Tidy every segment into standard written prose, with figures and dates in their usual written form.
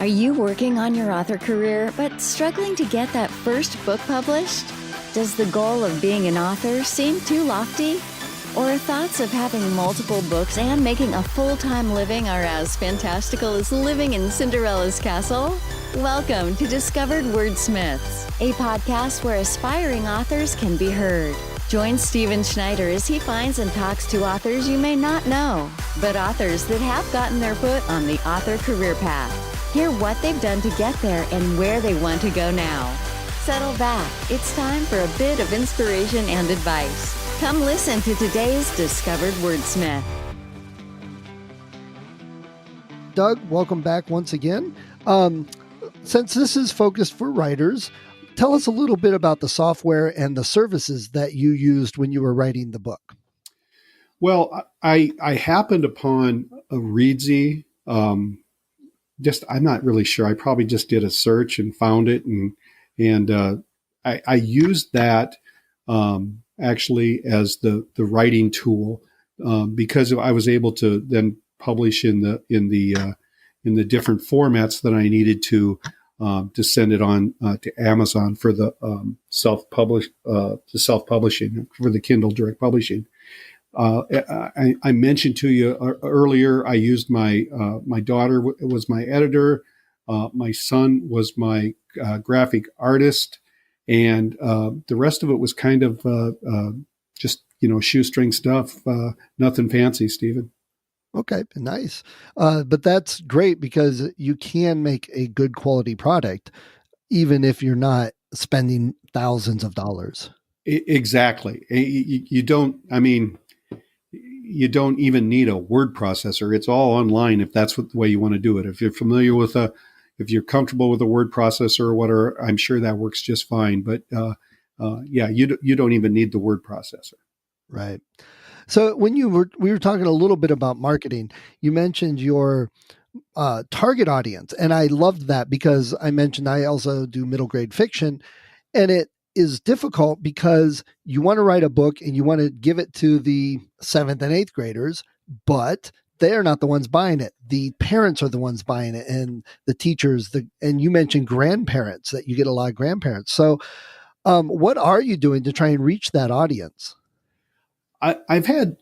Are you working on your author career but struggling to get that first book published? Does the goal of being an author seem too lofty? Or thoughts of having multiple books and making a full-time living are as fantastical as living in Cinderella's castle? Welcome to Discovered Wordsmiths, a podcast where aspiring authors can be heard. Join Stephen Schneider as he finds and talks to authors you may not know, but authors that have gotten their foot on the author career path. Hear what they've done to get there and where they want to go now. Settle back. It's time for a bit of inspiration and advice. Come listen to today's Discovered Wordsmith. Doug, welcome back once again. Since this is focused for writers, tell us a little bit about the software and the services that you used when you were writing the book. Well, I happened upon a Readsy. I'm not really sure. I probably just did a search and found it, and I used that actually as the writing tool because I was able to then publish in the different formats that I needed to send it on to Amazon for the self-publishing for the Kindle direct publishing. I mentioned to you earlier, I used my daughter was my editor. My son was my graphic artist. And the rest of it was kind of just, shoestring stuff. Nothing fancy, Stephen. Okay, nice. But that's great because you can make a good quality product, even if you're not spending thousands of dollars. Exactly. You don't even need a word processor. It's all online if that's the way you want to do it. If you're familiar with if you're comfortable with a word processor or whatever, I'm sure that works just fine. But you don't even need the word processor. Right. So when we were talking a little bit about marketing, you mentioned your target audience, and I loved that because I mentioned I also do middle grade fiction, and it is difficult because you want to write a book and you want to give it to the 7th and 8th graders, but they're not the ones buying it. The parents are the ones buying it, and the teachers. And you mentioned grandparents, that you get a lot of grandparents. So, what are you doing to try and reach that audience? I've had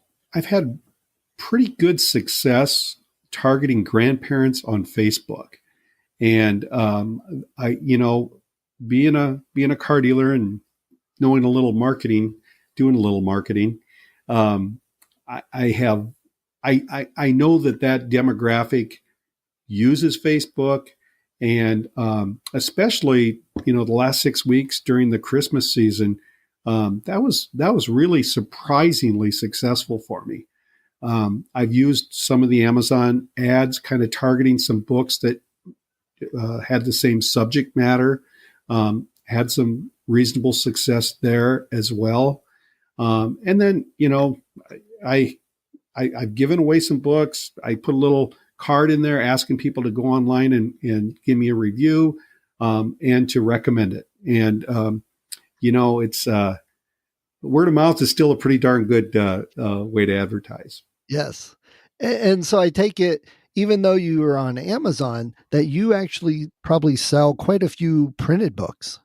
pretty good success targeting grandparents on Facebook, and being a car dealer and knowing a little marketing, doing a little marketing, I know that demographic uses Facebook, and especially the last 6 weeks during the Christmas season, that was really surprisingly successful for me. I've used some of the Amazon ads, kind of targeting some books that had the same subject matter, had some reasonable success there as well. And then I've given away some books. I put a little card in there asking people to go online and give me a review and to recommend it. And, it's word of mouth is still a pretty darn good way to advertise. Yes. And so I take it, even though you are on Amazon, that you actually probably sell quite a few printed books.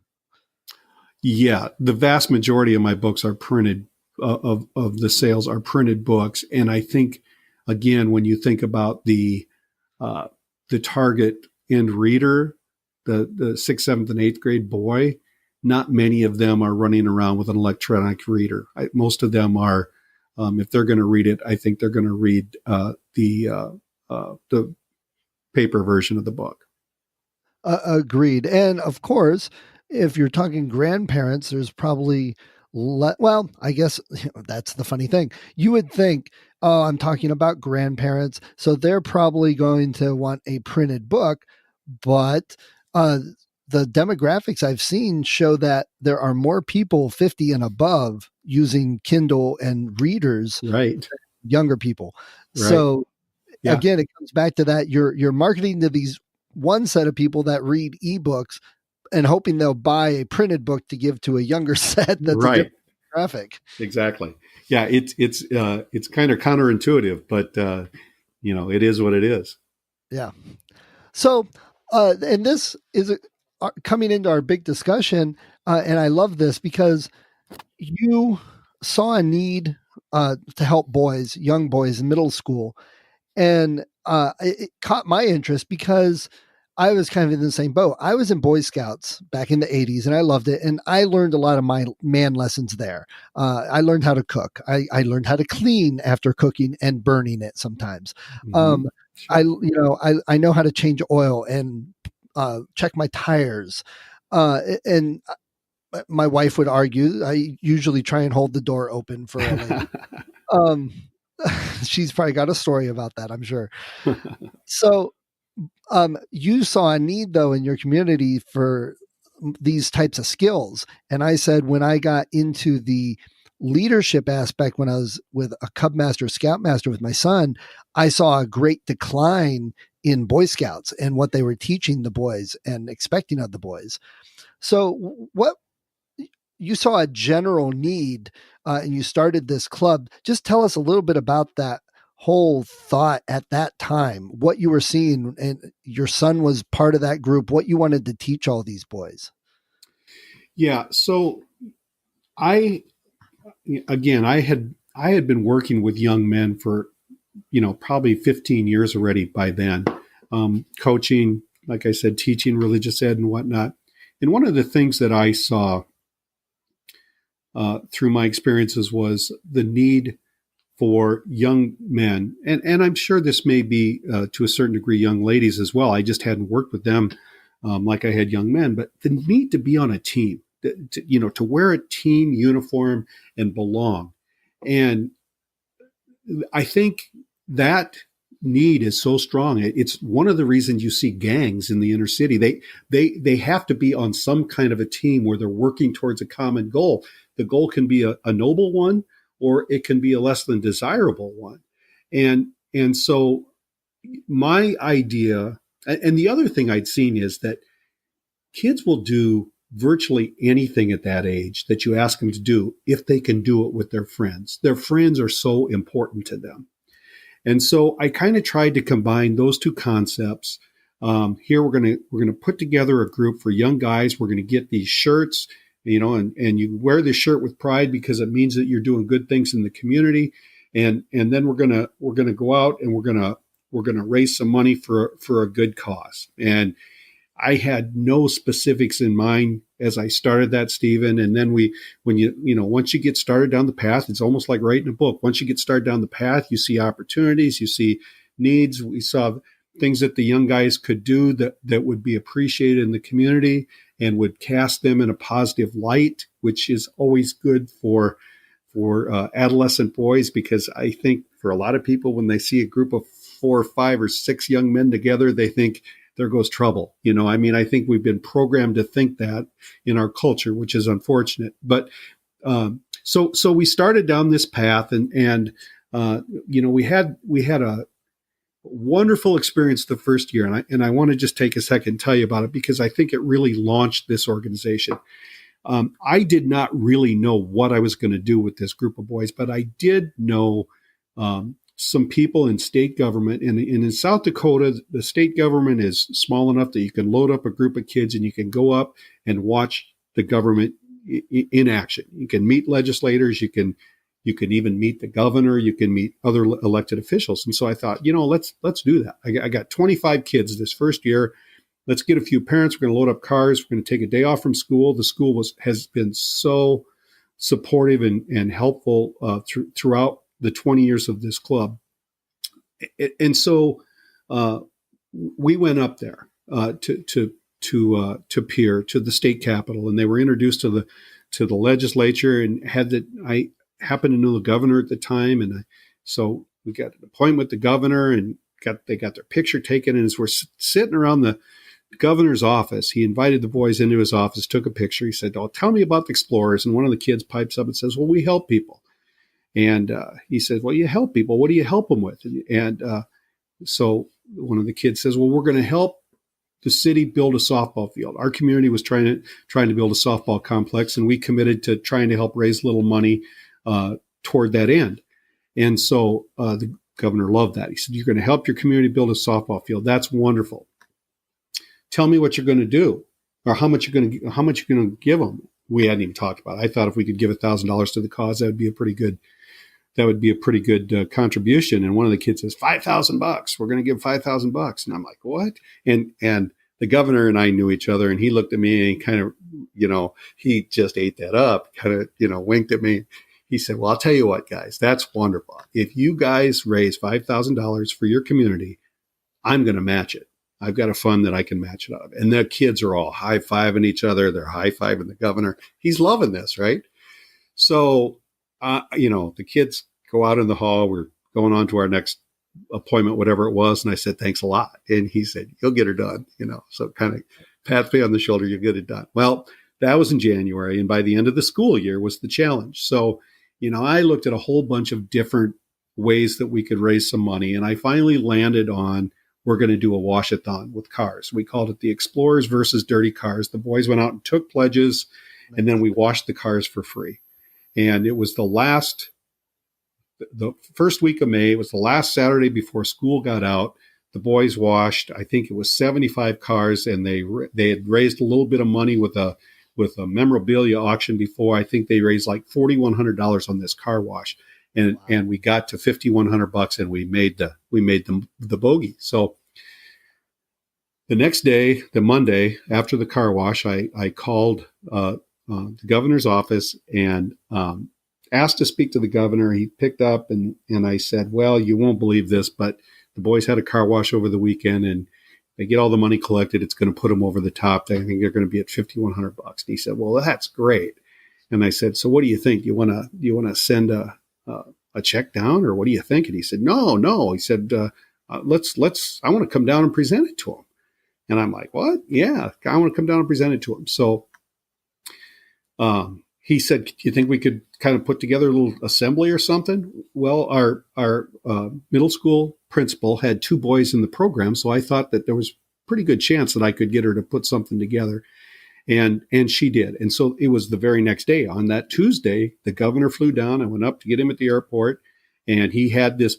Yeah, the vast majority of my books are printed. Of the sales are printed books, and I think, again, when you think about the target end reader, the 6th, 7th, and 8th grade boy, not many of them are running around with an electronic reader. Most of them are, if they're going to read it, I think they're going to read the paper version of the book. Agreed. And of course, if you're talking grandparents, there's probably well, I guess that's the funny thing. You would think, oh, I'm talking about grandparents, so they're probably going to want a printed book, but the demographics I've seen show that there are more people 50 and above using Kindle and readers, right? Younger people. Right. So again, it comes back to that you're marketing to these one set of people that read ebooks and hoping they'll buy a printed book to give to a younger set that's right. a different graphic. Exactly. Yeah, it's kind of counterintuitive, but it is what it is. Yeah. So And this is coming into our big discussion. And I love this because you saw a need to help boys, young boys in middle school. And it caught my interest because I was kind of in the same boat. I was in Boy Scouts back in the 80s and I loved it. And I learned a lot of my man lessons there. I learned how to cook. I learned how to clean after cooking and burning it sometimes. Mhm. Sure. I know how to change oil and check my tires. And my wife would argue, I usually try and hold the door open for a lady. Um, she's probably got a story about that, I'm sure. So, you saw a need though in your community for these types of skills. And I said, when I got into the leadership aspect, when I was with a Cub Master, Scout Master with my son, I saw a great decline in Boy Scouts and what they were teaching the boys and expecting of the boys. So what you saw a general need and you started this club. Just tell us a little bit about that whole thought at that time, what you were seeing, and your son was part of that group, what you wanted to teach all these boys. Yeah. So I, again, I had been working with young men for, probably 15 years already by then, coaching, like I said, teaching religious ed and whatnot. And one of the things that I saw through my experiences was the need for young men, and I'm sure this may be to a certain degree young ladies as well. I just hadn't worked with them like I had young men, but the need to be on a team, to wear a team uniform and belong. And I think that need is so strong. It's one of the reasons you see gangs in the inner city. They have to be on some kind of a team where they're working towards a common goal. The goal can be a noble one, or it can be a less than desirable one. And so my idea, and the other thing I'd seen is that kids will do virtually anything at that age that you ask them to do if they can do it with their friends. Their friends are so important to them. And so I kind of tried to combine those two concepts. Here we're gonna put together a group for young guys. We're gonna get these shirts, and you wear this shirt with pride because it means that you're doing good things in the community. And then we're gonna go out and we're gonna raise some money for a good cause. And I had no specifics in mind as I started that, Stephen. And then once you get started down the path, it's almost like writing a book. Once you get started down the path, you see opportunities, you see needs. We saw things that the young guys could do that would be appreciated in the community and would cast them in a positive light, which is always good for adolescent boys, because I think for a lot of people, when they see a group of 4 or 5 or 6 young men together, they think, there goes trouble. I think we've been programmed to think that in our culture, which is unfortunate. But so we started down this path, and we had a wonderful experience the first year, and I want to just take a second and tell you about it because I think it really launched this organization. I did not really know what I was going to do with this group of boys, but I did know some people in state government. And in South Dakota, the state government is small enough that you can load up a group of kids and you can go up and watch the government in action. You can meet legislators. You can even meet the governor. You can meet other elected officials. And so I thought, let's do that. I got 25 kids this first year. Let's get a few parents. We're going to load up cars. We're going to take a day off from school. The school has been so supportive and helpful throughout the 20 years of this club. And so we went up there to Pierre, to the state capitol, and they were introduced to the legislature, and I happened to know the governor at the time. And so we got an appointment with the governor and they got their picture taken. And as we're sitting around the governor's office, he invited the boys into his office, took a picture. He said, "Oh, tell me about the Explorers." And one of the kids pipes up and says, "Well, we help people." And he said, "Well, you help people. What do you help them with?" And so one of the kids says, "Well, we're going to help the city build a softball field." Our community was trying to build a softball complex, and we committed to trying to help raise a little money toward that end. And so the governor loved that. He said, "You're going to help your community build a softball field. That's wonderful. tell me what you're going to do, or how much you're going to give them. We hadn't even talked about it. I thought if we could give $1,000 to the cause, that would be a pretty good contribution. And one of the kids says, $5,000. We're going to give $5,000. And I'm like, what? And the governor and I knew each other, and he looked at me and kind of, he just ate that up, kind of, winked at me. He said, well, I'll tell you what, guys, that's wonderful. If you guys raise $5,000 for your community, I'm going to match it. I've got a fund that I can match it up. And the kids are all high-fiving each other. They're high-fiving the governor. He's loving this, right? So, the kids go out in the hall. We're going on to our next appointment, whatever it was. And I said, thanks a lot. And he said, you'll get her done, so kind of pat me on the shoulder, you'll get it done. Well, that was in January. And by the end of the school year was the challenge. So, I looked at a whole bunch of different ways that we could raise some money. And I finally landed on, we're going to do a wash-a-thon with cars. We called it the Explorers versus Dirty Cars. The boys went out and took pledges, and then we washed the cars for free. And it was the first week of May. It was the last Saturday before school got out. The boys washed, I think it was 75 cars, and they had raised a little bit of money with a memorabilia auction before. I think they raised like $4,100 on this car wash. And wow. And we got to $5,100 and we made the bogey. So the next day, the Monday after the car wash, I called the governor's office and asked to speak to the governor. He picked up and I said, well, you won't believe this, but the boys had a car wash over the weekend and they get all the money collected. It's going to put them over the top. I think they're going to be at $5,100. And he said, well, that's great. And I said, so what do you think? You want to send a check down, or what do you think? And he said, no. He said, I want to come down and present it to him. And I'm like, what? Yeah, I want to come down and present it to him. So he said, do you think we could kind of put together a little assembly or something? Well, our middle school principal had 2 boys in the program, so I thought that there was a pretty good chance that I could get her to put something together. And she did. And so it was the very next day. On that Tuesday, the governor flew down. I went up to get him at the airport, and he had this,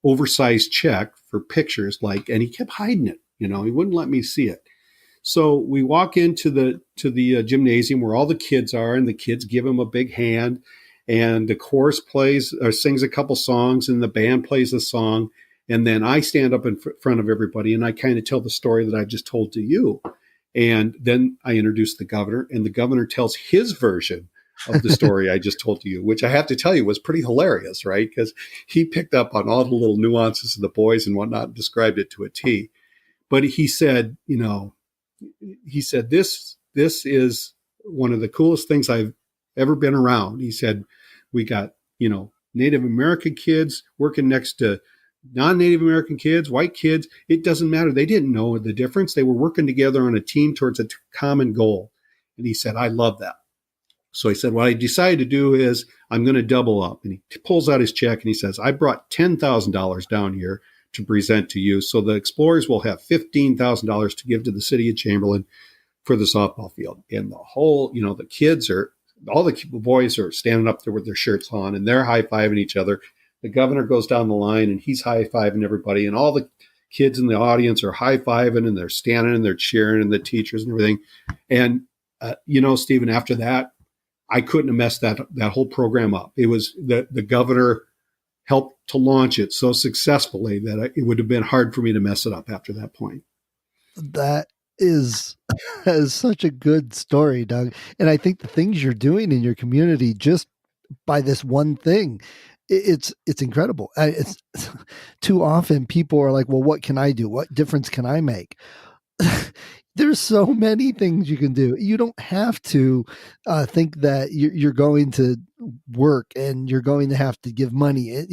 oversized check for pictures, and he kept hiding it. He wouldn't let me see it. So we walk into the gymnasium where all the kids are, and the kids give him a big hand, and the chorus plays or sings a couple songs, and the band plays a song. And then I stand up in front of everybody, and I kind of tell the story that I just told to you. And then I introduced the governor, and the governor tells his version of the story I just told to you, which I have to tell you was pretty hilarious, right? Because he picked up on all the little nuances of the boys and whatnot and described it to a T. But he said, this is one of the coolest things I've ever been around. He said, we got, Native American kids working next to non-Native American kids, white kids. It doesn't matter. They didn't know the difference. They were working together on a team towards a common goal. And he said, I love that. So he said, what I decided to do is I'm going to double up. And he pulls out his check and he says, I brought $10,000 down here to present to you. So the Explorers will have $15,000 to give to the city of Chamberlain for the softball field. And the whole, the kids all the boys are standing up there with their shirts on, and they're high-fiving each other. The governor goes down the line and he's high-fiving everybody, and all the kids in the audience are high-fiving and they're standing and they're cheering, and the teachers and everything. And, Stephen, after that, I couldn't have messed that whole program up. It was the governor helped to launch it so successfully that it would have been hard for me to mess it up after that point. That is such a good story, Doug. And I think the things you're doing in your community just by this one thing, it's incredible. It's too often people are like, well, what can I do? What difference can I make? There's so many things you can do. You don't have to think that you're going to work and you're going to have to give money.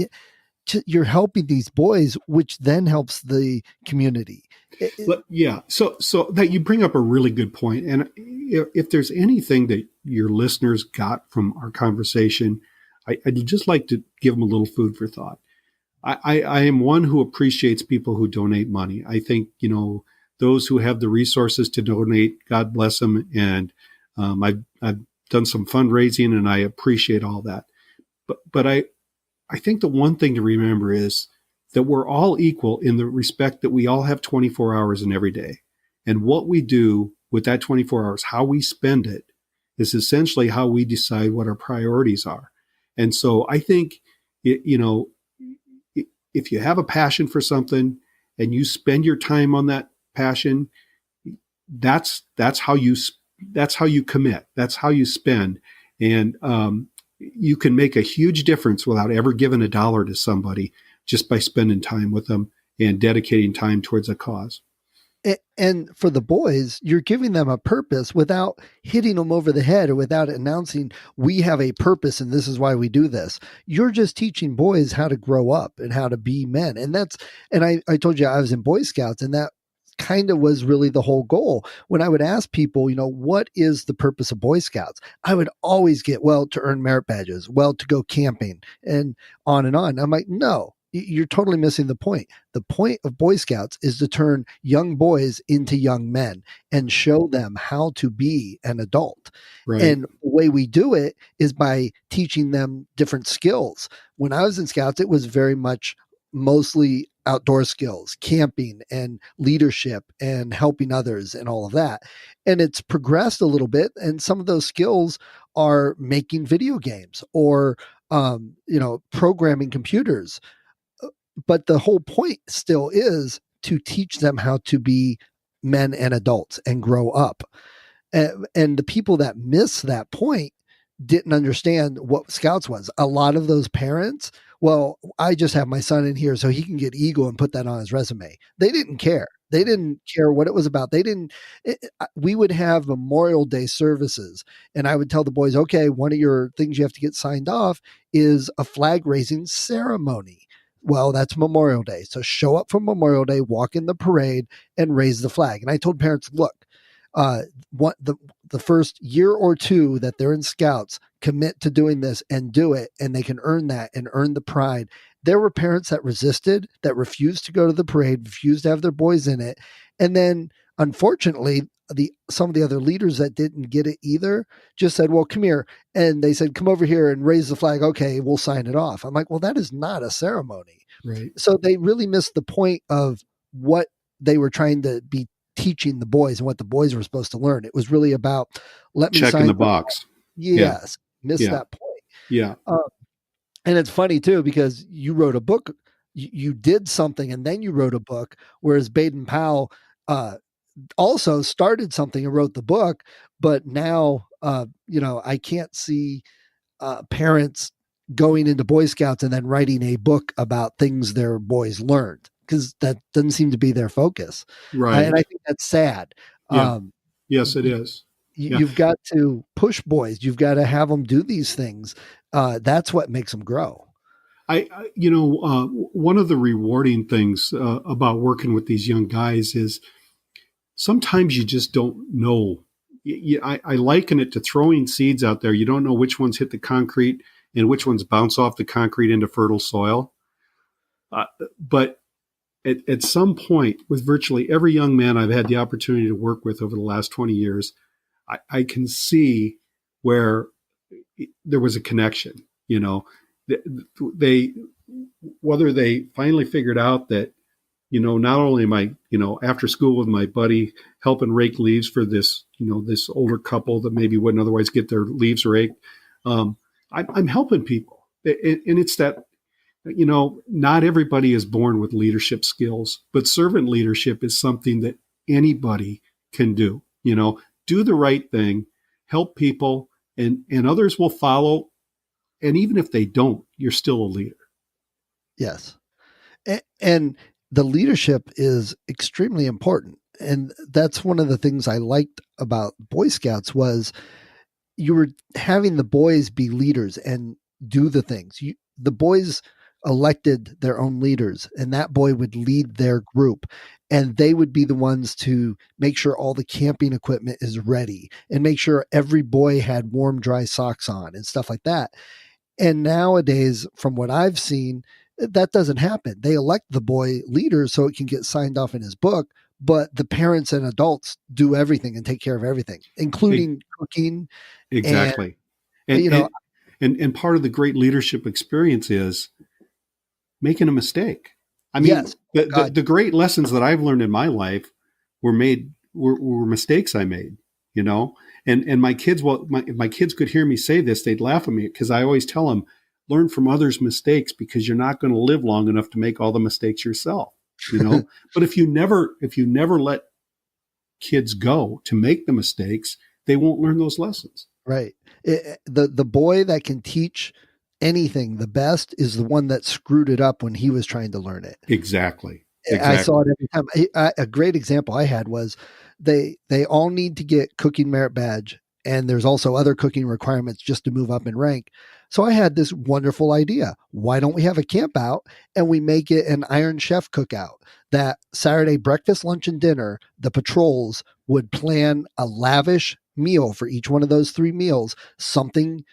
You're helping these boys, which then helps the community. Yeah. So that you bring up a really good point. And if there's anything that your listeners got from our conversation, I'd just like to give them a little food for thought. I am one who appreciates people who donate money. I think, those who have the resources to donate, God bless them. And I've done some fundraising and I appreciate all that. But I think the one thing to remember is that we're all equal in the respect that we all have 24 hours in every day. And what we do with that 24 hours, how we spend it, is essentially how we decide what our priorities are. And so I think, if you have a passion for something and you spend your time on that passion, that's how you commit. That's how you spend. And you can make a huge difference without ever giving $1 to somebody, just by spending time with them and dedicating time towards a cause. And for the boys, you're giving them a purpose without hitting them over the head or without announcing, we have a purpose and this is why we do this. You're just teaching boys how to grow up and how to be men. And I told you I was in Boy Scouts, and that kind of was really the whole goal. When I would ask people, what is the purpose of Boy Scouts? I would always get, well, to earn merit badges, well, to go camping, and on and on. I'm like, no, you're totally missing the point. The point of Boy Scouts is to turn young boys into young men and show them how to be an adult. Right. And the way we do it is by teaching them different skills. When I was in Scouts, it was very much mostly outdoor skills, camping and leadership and helping others and all of that. And it's progressed a little bit. And some of those skills are making video games or, programming computers. But the whole point still is to teach them how to be men and adults and grow up. And the people that miss that point didn't understand what Scouts was. A lot of those parents, well, I just have my son in here so he can get Eagle and put that on his resume. They didn't care. They didn't care what it was about. We would have Memorial Day services, and I would tell the boys, okay, one of your things you have to get signed off is a flag raising ceremony. Well, that's Memorial Day. So show up for Memorial Day, walk in the parade, and raise the flag. And I told parents, look, the first year or two that they're in Scouts, commit to doing this and do it, and they can earn that and earn the pride. There were parents that resisted, that refused to go to the parade, refused to have their boys in it. And then, unfortunately, some of the other leaders that didn't get it either just said, well, come here. And they said, come over here and raise the flag. Okay, we'll sign it off. I'm like, well, that is not a ceremony. Right. So they really missed the point of what they were trying to be teaching the boys and what the boys were supposed to learn. It was really about, let me checking sign the box. Yes. Missed that point. Yeah. And it's funny too, because you wrote a book, you did something and then you wrote a book, whereas Baden Powell, also started something and wrote the book, but now, I can't see parents going into Boy Scouts and then writing a book about things their boys learned, because that doesn't seem to be their focus. Right. And I think that's sad. Yeah. Yes, it is. You've got to push boys. You've got to have them do these things. That's what makes them grow. One of the rewarding things about working with these young guys is sometimes you just don't know. I liken it to throwing seeds out there. You don't know which ones hit the concrete and which ones bounce off the concrete into fertile soil. But at some point, with virtually every young man I've had the opportunity to work with over the last 20 years, I can see where there was a connection. Whether they finally figured out that, not only am I, after school with my buddy helping rake leaves for this, this older couple that maybe wouldn't otherwise get their leaves raked. I'm helping people. And it's that, not everybody is born with leadership skills, but servant leadership is something that anybody can do. Do the right thing, help people, and others will follow. And even if they don't, you're still a leader. Yes. And the leadership is extremely important. And that's one of the things I liked about Boy Scouts was you were having the boys be leaders and do the things. The boys elected their own leaders, and that boy would lead their group, and they would be the ones to make sure all the camping equipment is ready and make sure every boy had warm, dry socks on and stuff like that. And nowadays, from what I've seen, that doesn't happen. They elect the boy leader so it can get signed off in his book, but the parents and adults do everything and take care of everything, including cooking. Exactly. And part of the great leadership experience is making a mistake. I mean, yes, the great lessons that I've learned in my life were made were mistakes I made, you know. And my kids, well, my kids could hear me say this, they'd laugh at me because I always tell them, learn from others' mistakes because you're not going to live long enough to make all the mistakes yourself, you know. But if you never let kids go to make the mistakes, they won't learn those lessons. Right. The boy that can teach anything the best is the one that screwed it up when he was trying to learn it. Exactly. I saw it every time. A great example I had was they all need to get cooking merit badge, and there's also other cooking requirements just to move up in rank. So I had this wonderful idea. Why don't we have a camp out and we make it an Iron Chef cookout? That Saturday breakfast, lunch, and dinner, the patrols would plan a lavish meal for each one of those 3 meals, something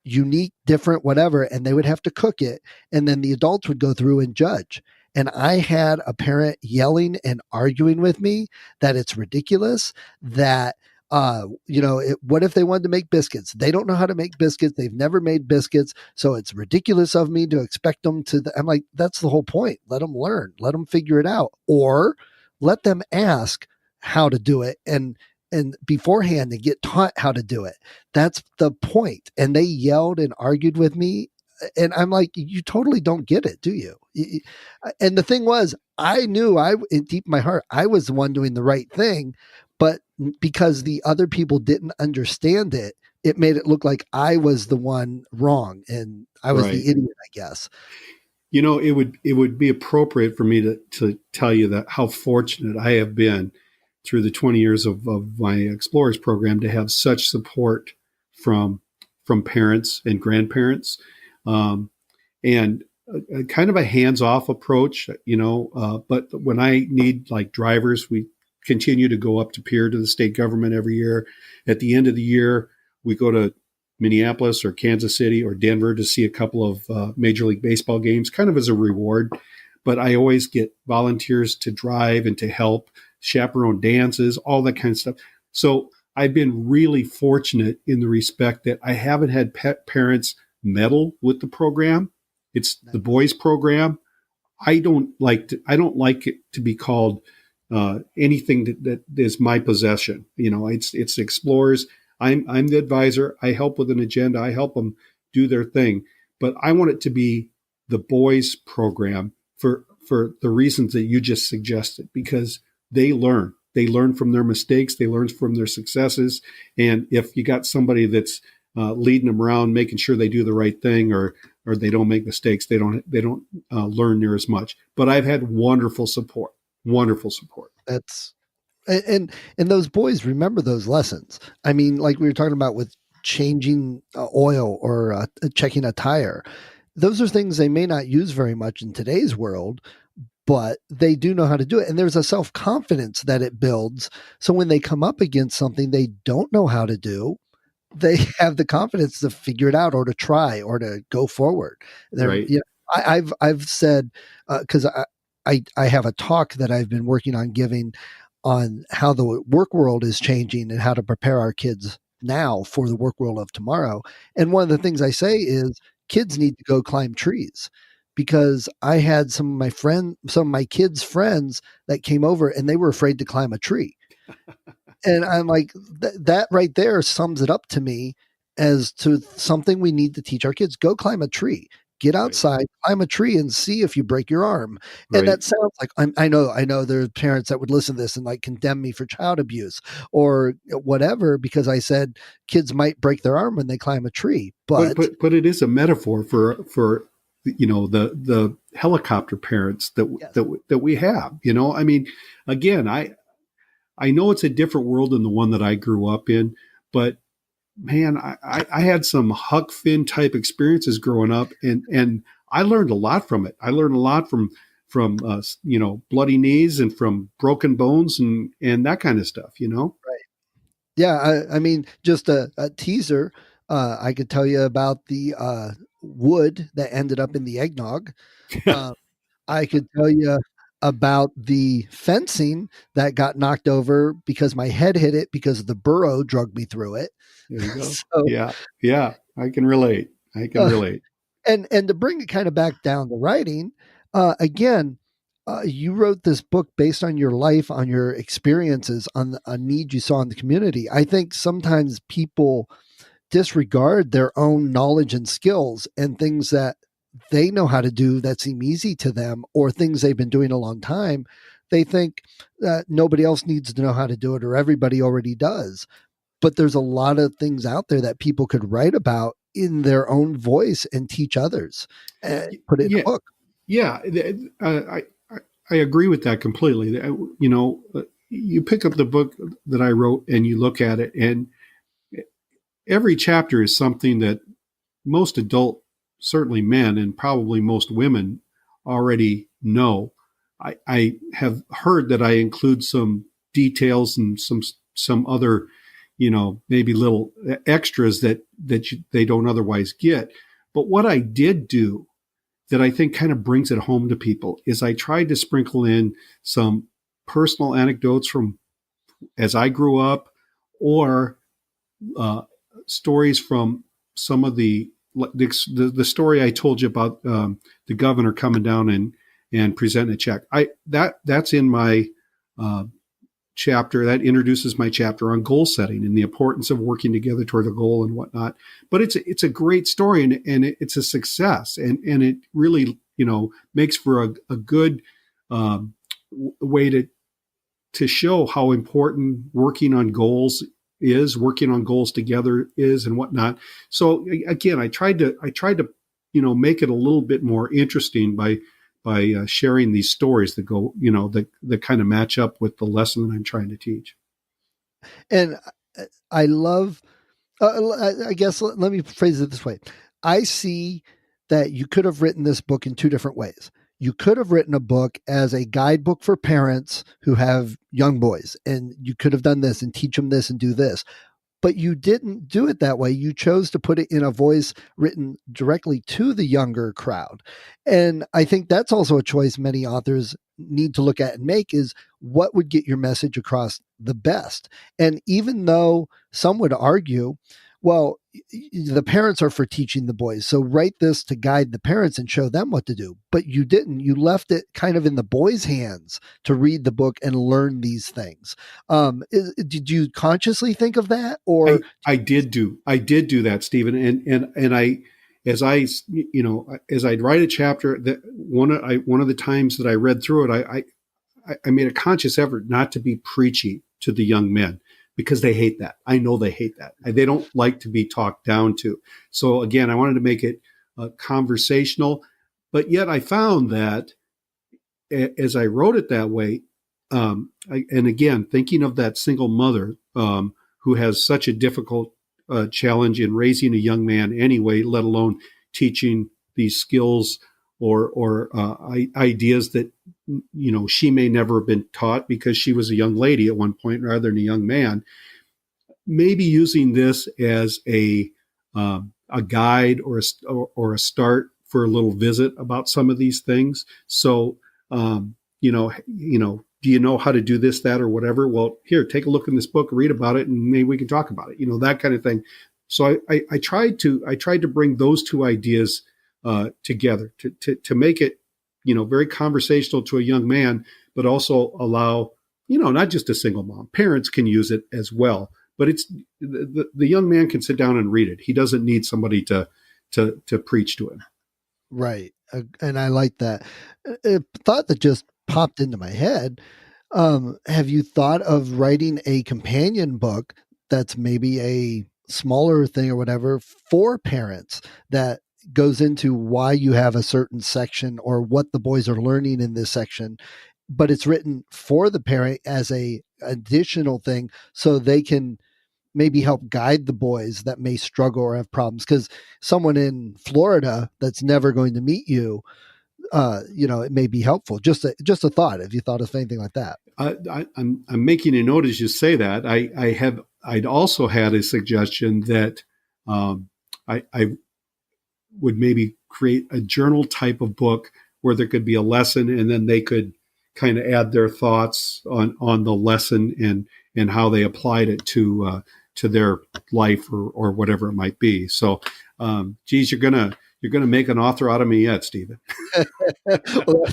unique, different, whatever, and they would have to cook it. And then the adults would go through and judge. And I had a parent yelling and arguing with me that it's ridiculous that, what if they wanted to make biscuits? They don't know how to make biscuits. They've never made biscuits. So it's ridiculous of me to expect them to. I'm like, that's the whole point. Let them learn, let them figure it out, or let them ask how to do it and beforehand and get taught how to do it. That's the point. And they yelled and argued with me. And I'm like, you totally don't get it, do you? And the thing was, I knew in deep in my heart, I was the one doing the right thing, but because the other people didn't understand it, it made it look like I was the one wrong and I was the idiot, I guess. You know, it would be appropriate for me to tell you that how fortunate I have been through the 20 years of my Explorers program to have such support from parents and grandparents, and a kind of a hands-off approach, but when I need like drivers, we continue to go up to peer to the state government every year. At the end of the year, we go to Minneapolis or Kansas City or Denver to see a couple of Major League Baseball games, kind of as a reward. But I always get volunteers to drive and to help chaperone dances, all that kind of stuff. So I've been really fortunate in the respect that I haven't had parents meddle with the program. It's the boys' program. I don't like it to be called anything that is my possession. You know, it's Explorers. I'm the advisor. I help with an agenda. I help them do their thing. But I want it to be the boys' program for the reasons that you just suggested, because they learn. They learn from their mistakes. They learn from their successes. And if you got somebody that's leading them around, making sure they do the right thing, or they don't make mistakes, they don't learn near as much. But I've had wonderful support. That's and those boys remember those lessons. I mean, like we were talking about with changing oil or checking a tire. Those are things they may not use very much in today's world, but they do know how to do it. And there's a self-confidence that it builds. So when they come up against something they don't know how to do, they have the confidence to figure it out or to try or to go forward. Right. You know, I've said, cause I have a talk that I've been working on giving on how the work world is changing and how to prepare our kids now for the work world of tomorrow. And one of the things I say is kids need to go climb trees, because I had some of my kids' friends that came over and they were afraid to climb a tree. And I'm like, that right there sums it up to me as to something we need to teach our kids. Go climb a tree, get outside, climb a tree and see if you break your arm. And that sounds like, I know there's parents that would listen to this and like condemn me for child abuse or whatever, because I said kids might break their arm when they climb a tree, but it is a metaphor for the helicopter parents that we have. You know, I mean, again, I know it's a different world than the one that I grew up in, but man, I had some Huck Finn type experiences growing up, and I learned a lot from it. I learned a lot from bloody knees and from broken bones and that kind of stuff, you know? Right. Yeah. I mean, just a teaser. I could tell you about the wood that ended up in the eggnog. I could tell you about the fencing that got knocked over because my head hit it because the burro drug me through it. There you go. So, yeah, I can relate. And to bring it kind of back down to writing, again, you wrote this book based on your life, on your experiences, on a need you saw in the community. I think sometimes people disregard their own knowledge and skills and things that they know how to do that seem easy to them, or things they've been doing a long time. They think that nobody else needs to know how to do it, or everybody already does. But there's a lot of things out there that people could write about in their own voice and teach others and put it in a Yeah, book. yeah. I agree with that completely. You pick up the book that I wrote and you look at it, and every chapter is something that most adult, certainly men, and probably most women already know. I have heard that I include some details and some other, maybe little extras that they don't otherwise get. But what I did do that I think kind of brings it home to people is I tried to sprinkle in some personal anecdotes from as I grew up, or uh, stories from some of the story I told you about, the governor coming down and presenting a check. That's in my uh, chapter that introduces my chapter on goal setting and the importance of working together toward a goal and whatnot. But it's a great story, and it's a success, and it really makes for a good um, way to show how important working on goals together is, and whatnot. So again, I tried to make it a little bit more interesting by sharing these stories that go that kind of match up with the lesson that I'm trying to teach. And I love, I guess, let me phrase it this way. I see that you could have written this book in two different ways. You could have written a book as a guidebook for parents who have young boys, and you could have done this and teach them this and do this. But you didn't do it that way. You chose to put it in a voice written directly to the younger crowd. And I think that's also a choice many authors need to look at and make, is what would get your message across the best. And even though some would argue, well, the parents are for teaching the boys, so write this to guide the parents and show them what to do. But you didn't. You left it kind of in the boys' hands to read the book and learn these things. Did you consciously think of that, or I did do that, Stephen, and I as I'd write a chapter, that one of the times that I read through it, I made a conscious effort not to be preachy to the young men, because they hate that. I know they hate that. They don't like to be talked down to. So again, I wanted to make it conversational, but yet I found that as I wrote it that way, and again, thinking of that single mother who has such a difficult challenge in raising a young man anyway, let alone teaching these skills or ideas that she may never have been taught because she was a young lady at one point rather than a young man. Maybe using this as a guide or a start for a little visit about some of these things. So do you know how to do this, that, or whatever? Well, here, take a look in this book, read about it, and maybe we can talk about it. That kind of thing. So I tried to bring those two ideas together to make it very conversational to a young man, but also allow not just a single mom. Parents can use it as well, but it's the young man can sit down and read it. He doesn't need somebody to preach to him. right? And I like that. A thought that just popped into my head. Have you thought of writing a companion book that's maybe a smaller thing or whatever for parents, that goes into why you have a certain section or what the boys are learning in this section, but it's written for the parent as a additional thing, so they can maybe help guide the boys that may struggle or have problems? Because someone in Florida that's never going to meet you, it may be helpful. Just a thought. Have you thought of anything like that? I'm making a note as you say that. I'd also had a suggestion that I would maybe create a journal type of book where there could be a lesson, and then they could kind of add their thoughts on the lesson and how they applied it to their life or whatever it might be. So, you're You're going to make an author out of me yet, Stephen. Well,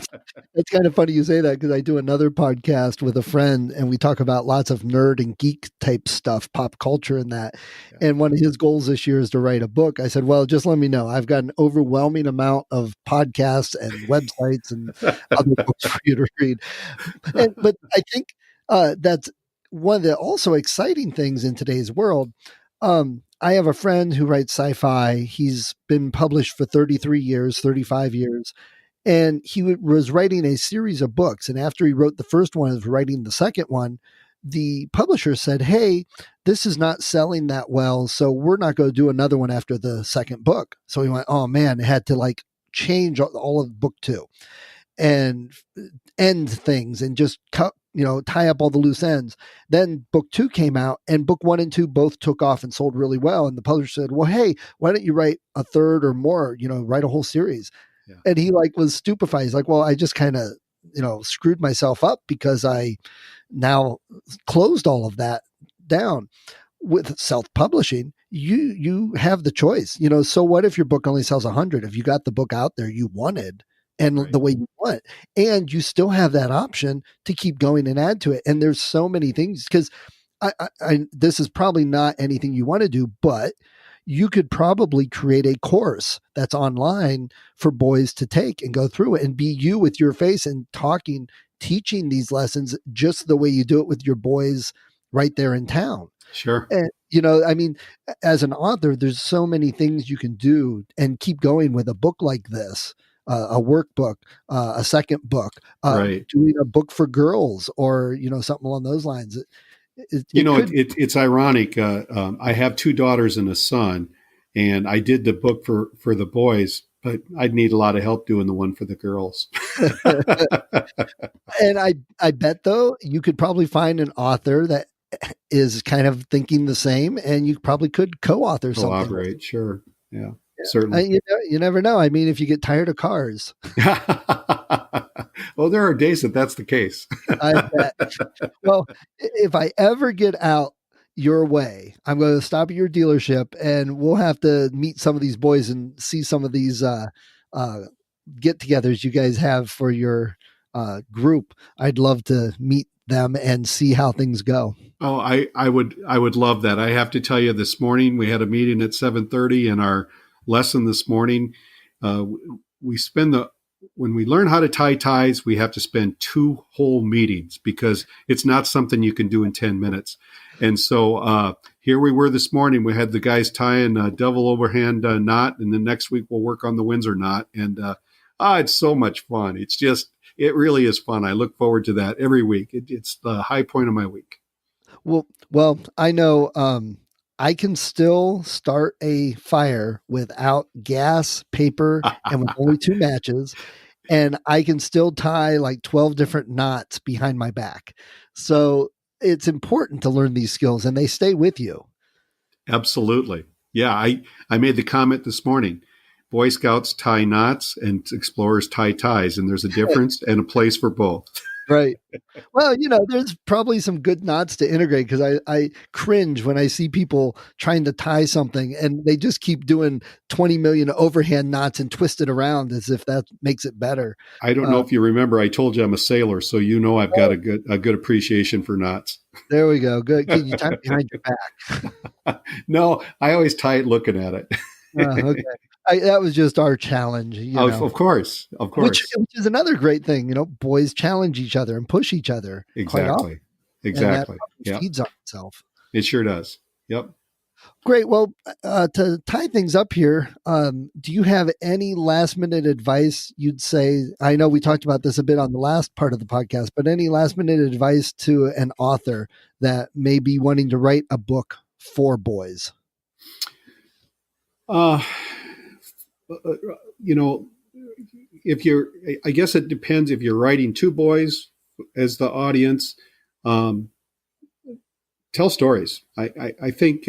that's kind of funny you say that, because I do another podcast with a friend and we talk about lots of nerd and geek type stuff, pop culture and that. Yeah. And one of his goals this year is to write a book. I said, well, just let me know. I've got an overwhelming amount of podcasts and websites and other books for you to read. But I think that's one of the also exciting things in today's world. I have a friend who writes sci-fi. He's been published for 33 years, 35 years. And he was writing a series of books. And after he wrote the first one, was writing the second one, the publisher said, hey, this is not selling that well, so we're not going to do another one after the second book. So he went, oh man, it had to like change all of book 2 and end things and just cut, tie up all the loose ends. Then book 2 came out, and book 1 and 2 both took off and sold really well. And the publisher said, well, hey, why don't you write a third or more, write a whole series. Yeah. And he was stupefied. He's like, well, I just kind of, screwed myself up because I now closed all of that down. With self-publishing, you have the choice, so what if your book only sells 100? If you got the book out there you wanted and right. the way you want, and you still have that option to keep going and add to it. And there's so many things, because I this is probably not anything you want to do, but you could probably create a course that's online for boys to take and go through it and be you with your face and teaching these lessons just the way you do it with your boys right there in town. Sure. And, as an author, there's so many things you can do and keep going with a book like this, a workbook, a second book, right. doing a book for girls or, something along those lines. It's ironic. I have 2 daughters and a son, and I did the book for the boys, but I'd need a lot of help doing the one for the girls. And I bet, though, you could probably find an author that is kind of thinking the same, and you probably could co-author something. Collaborate, sure. Yeah. Certainly. You never know. I mean, if you get tired of cars. Well, there are days that's the case. I bet. Well, if I ever get out your way, I'm going to stop at your dealership, and we'll have to meet some of these boys and see some of these get-togethers you guys have for your group. I'd love to meet them and see how things go. Oh, I would love that. I have to tell you, this morning we had a meeting at 7:30, and our lesson this morning, when we learn how to tie ties, we have to spend 2 whole meetings, because it's not something you can do in 10 minutes. And so here we were this morning. We had the guys tying a double overhand knot, and then next week we'll work on the Windsor knot. And it's so much fun. It really is fun. I look forward to that every week. It's the high point of my week. Well, I know I can still start a fire without gas, paper, and with only 2 matches. And I can still tie like 12 different knots behind my back. So it's important to learn these skills, and they stay with you. Absolutely. Yeah. I made the comment this morning. Boy Scouts tie knots and explorers tie ties, and there's a difference and a place for both. Right. Well, there's probably some good knots to integrate, because I cringe when I see people trying to tie something and they just keep doing 20 million overhand knots and twist it around as if that makes it better. I don't know if you remember, I told you I'm a sailor, so I've got a good appreciation for knots. There we go. Good. Can you tie it behind your back? No, I always tie it looking at it. Okay. That was just our challenge. Of course. Which is another great thing. Boys challenge each other and push each other. Exactly. And that feeds on itself. It sure does. Yep. Great. Well, to tie things up here, do you have any last minute advice you'd say? I know we talked about this a bit on the last part of the podcast, but any last minute advice to an author that may be wanting to write a book for boys? I guess it depends. If you're writing 2 boys as the audience, tell stories. I think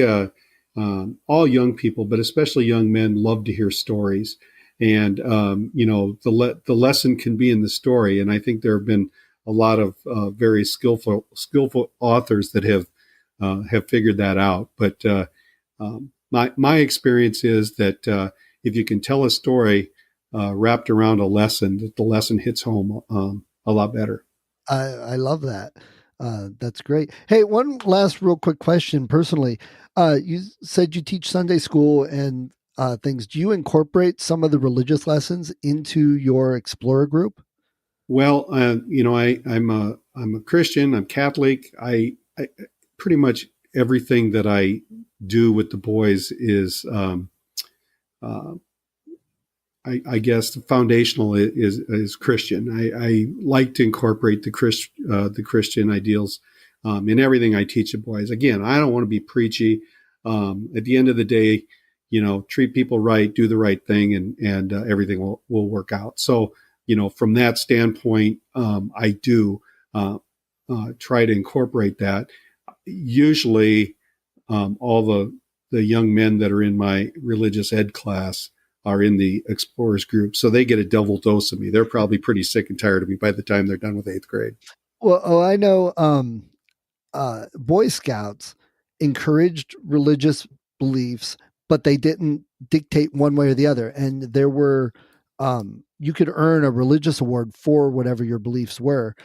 all young people, but especially young men, love to hear stories. And, the lesson can be in the story. And I think there have been a lot of very skillful authors that have figured that out. But my experience is that if you can tell a story wrapped around a lesson, that the lesson hits home a lot better. I love that. That's great. Hey, one last real quick question personally. You said you teach Sunday school and things. Do you incorporate some of the religious lessons into your Explorer group? Well, I'm a Christian. I'm Catholic. I pretty much everything that I do with the boys is, I guess, the foundational is Christian. I like to incorporate the Christian ideals in everything I teach the boys. Again, I don't want to be preachy. At the end of the day, treat people right, do the right thing, and everything will work out. So, from that standpoint, I do try to incorporate that. Usually, all the young men that are in my religious ed class are in the Explorers group, so they get a double dose of me. They're probably pretty sick and tired of me by the time they're done with 8th grade. Well, I know Boy Scouts encouraged religious beliefs, but they didn't dictate one way or the other. And there were, you could earn a religious award for whatever your beliefs were.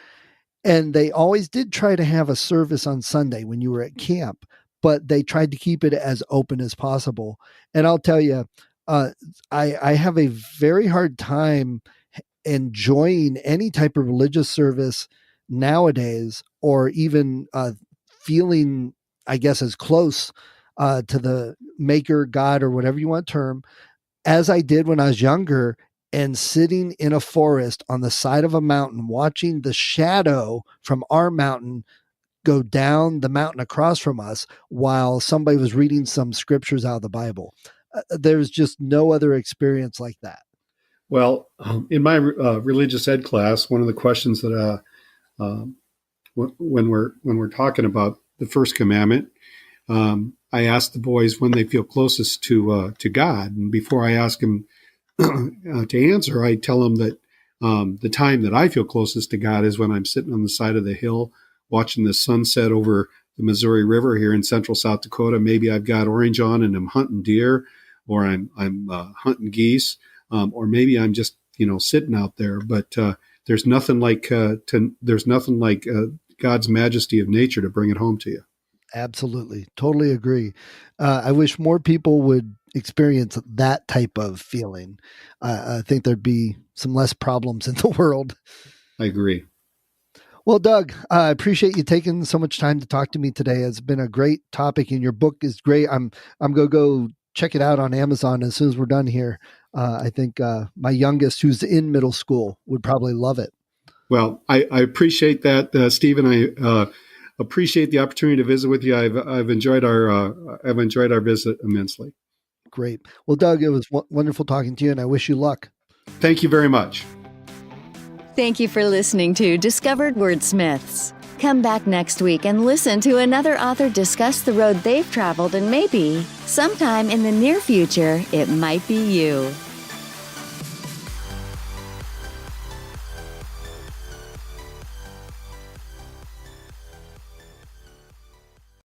And they always did try to have a service on Sunday when you were at camp, but they tried to keep it as open as possible. And I'll tell you, I have a very hard time enjoying any type of religious service nowadays, or even feeling, I guess, as close to the maker, God, or whatever you want to term, as I did when I was younger, and sitting in a forest on the side of a mountain, watching the shadow from our mountain go down the mountain across from us while somebody was reading some scriptures out of the Bible. There's just no other experience like that. Well, in my religious ed class, one of the questions that when we're talking about the first commandment, I ask the boys when they feel closest to God, and before I ask them to answer, I tell them that the time that I feel closest to God is when I'm sitting on the side of the hill watching the sunset over the Missouri River here in central South Dakota. Maybe I've got orange on and I'm hunting deer, or I'm hunting geese, or maybe I'm just sitting out there. But there's nothing like God's majesty of nature to bring it home to you. Absolutely. Totally agree. I wish more people would experience that type of feeling. I think there'd be some less problems in the world. I agree. Well, Doug, I appreciate you taking so much time to talk to me today. It's been a great topic, and your book is great. I'm going to go check it out on Amazon as soon as we're done here. I think my youngest, who's in middle school, would probably love it. Well, I appreciate that, Stephen. I appreciate the opportunity to visit with you. I've enjoyed our visit immensely. Great. Well, Doug, it was wonderful talking to you, and I wish you luck. Thank you very much. Thank you for listening to Discovered Wordsmiths. Come back next week and listen to another author discuss the road they've traveled, and maybe, sometime in the near future, it might be you.